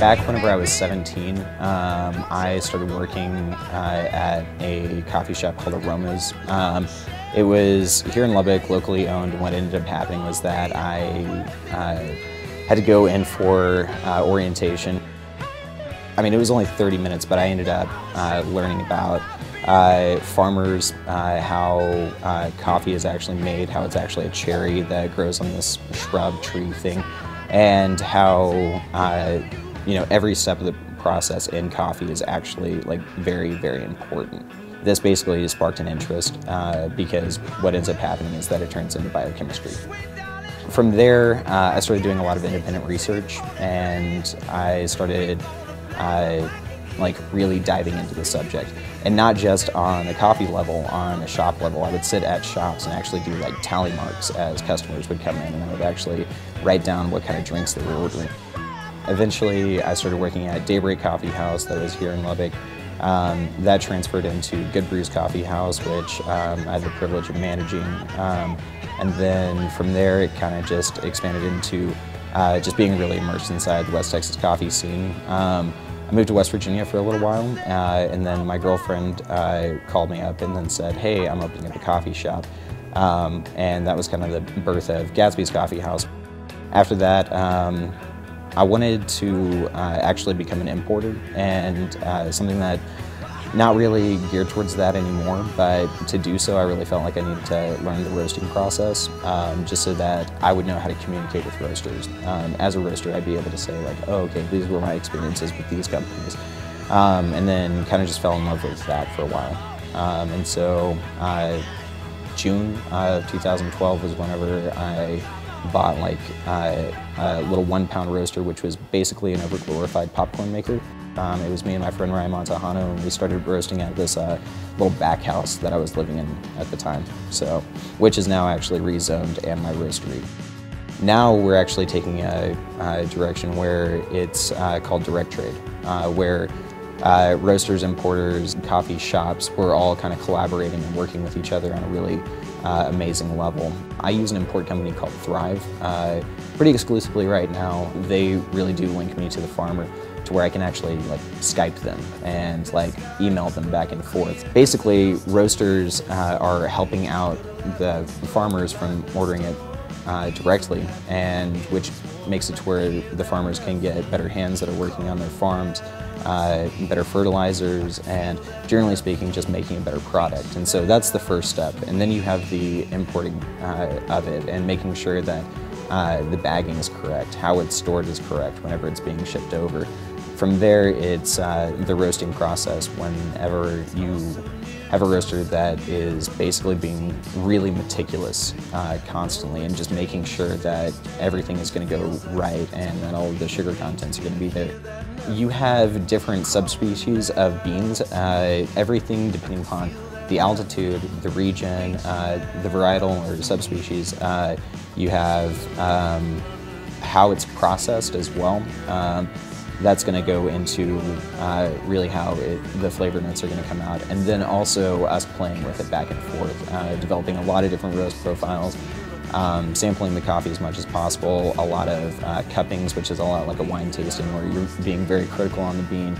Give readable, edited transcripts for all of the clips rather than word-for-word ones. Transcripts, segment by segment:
Back whenever I was 17, I started working at a coffee shop called Aromas. It was here in Lubbock, locally owned, and what ended up happening was that I had to go in for orientation. I mean, it was only 30 minutes, but I ended up learning about farmers, how coffee is actually made, how it's actually a cherry that grows on this shrub tree thing, and how every step of the process in coffee is actually like very, very important. This basically sparked an interest because what ends up happening is that it turns into biochemistry. From there, I started doing a lot of independent research, and I started really diving into the subject. And not just on a coffee level, on a shop level. I would sit at shops and actually do like tally marks as customers would come in, and I would actually write down what kind of drinks they were ordering. Eventually, I started working at Daybreak Coffee House that was here in Lubbock. That transferred into Good Brews Coffee House, which I had the privilege of managing. And then from there, it kind of just expanded into just being really immersed inside the West Texas coffee scene. I moved to West Virginia for a little while, and then my girlfriend called me up and then said, hey, I'm opening up a coffee shop. And that was kind of the birth of Gatsby's Coffee House. After that, I wanted to actually become an importer, and something that not really geared towards that anymore, but to do so I really felt like I needed to learn the roasting process just so that I would know how to communicate with roasters. As a roaster, I'd be able to say like, oh, okay, these were my experiences with these companies. And then kind of just fell in love with that for a while. And so June of 2012 was whenever I bought like a little 1 pound roaster, which was basically an overglorified popcorn maker. It was me and my friend Ryan Montejano, and we started roasting at this little back house that I was living in at the time, which is now actually rezoned and my roastery. Now we're actually taking a direction where it's called direct trade, where roasters, importers, coffee shops, we're all kind of collaborating and working with each other on a really amazing level. I use an import company called Thrive pretty exclusively right now. They really do link me to the farmer, to where I can actually like Skype them and like email them back and forth. Basically, roasters are helping out the farmers from ordering it directly, and which makes it to where the farmers can get better hands that are working on their farms, better fertilizers, and generally speaking, just making a better product. And so that's the first step. And then you have the importing of it and making sure that the bagging is correct, how it's stored is correct whenever it's being shipped over. From there, it's the roasting process. Whenever you have a roaster that is basically being really meticulous constantly and just making sure that everything is going to go right and that all of the sugar contents are going to be there. You have different subspecies of beans, everything depending upon the altitude, the region, the varietal or subspecies. You have how it's processed as well. That's going to go into really how the flavor notes are going to come out. And then also us playing with it back and forth, developing a lot of different roast profiles, sampling the coffee as much as possible, a lot of cuppings, which is a lot like a wine tasting where you're being very critical on the bean.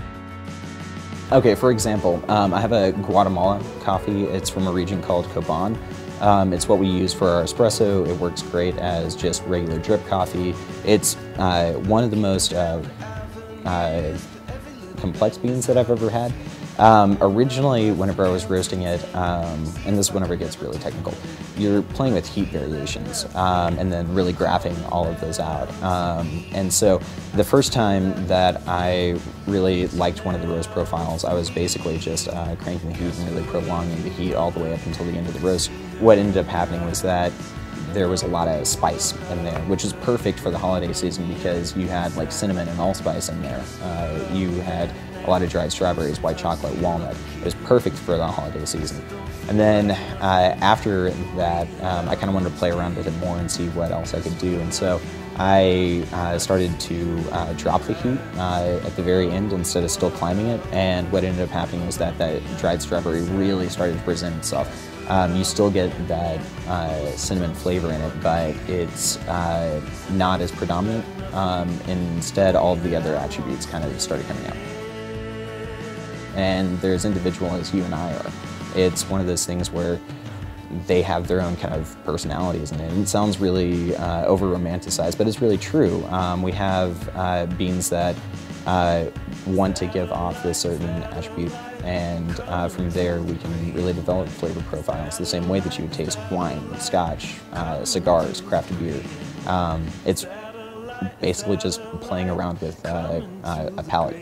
Okay, for example, I have a Guatemalan coffee. It's from a region called Coban. It's what we use for our espresso. It works great as just regular drip coffee. It's one of the most complex beans that I've ever had. Originally, whenever I was roasting it, and this is whenever it gets really technical, you're playing with heat variations and then really graphing all of those out. And so the first time that I really liked one of the roast profiles, I was basically just cranking the heat and really prolonging the heat all the way up until the end of the roast. What ended up happening was that there was a lot of spice in there, which is perfect for the holiday season because you had like cinnamon and allspice in there. You had a lot of dried strawberries, white chocolate, walnut. It was perfect for the holiday season. And then after that, I kind of wanted to play around with it more and see what else I could do. And so I started to drop the heat at the very end instead of still climbing it. And what ended up happening was that that dried strawberry really started to present itself. You still get that cinnamon flavor in it, but it's not as predominant. Instead, all of the other attributes kind of started coming out. And they're as individual as you and I are. It's one of those things where they have their own kind of personalities, and it sounds really over-romanticized, but it's really true. We have beans that want to give off this certain attribute, and from there we can really develop flavor profiles the same way that you would taste wine, scotch, cigars, craft beer. It's basically just playing around with a palate.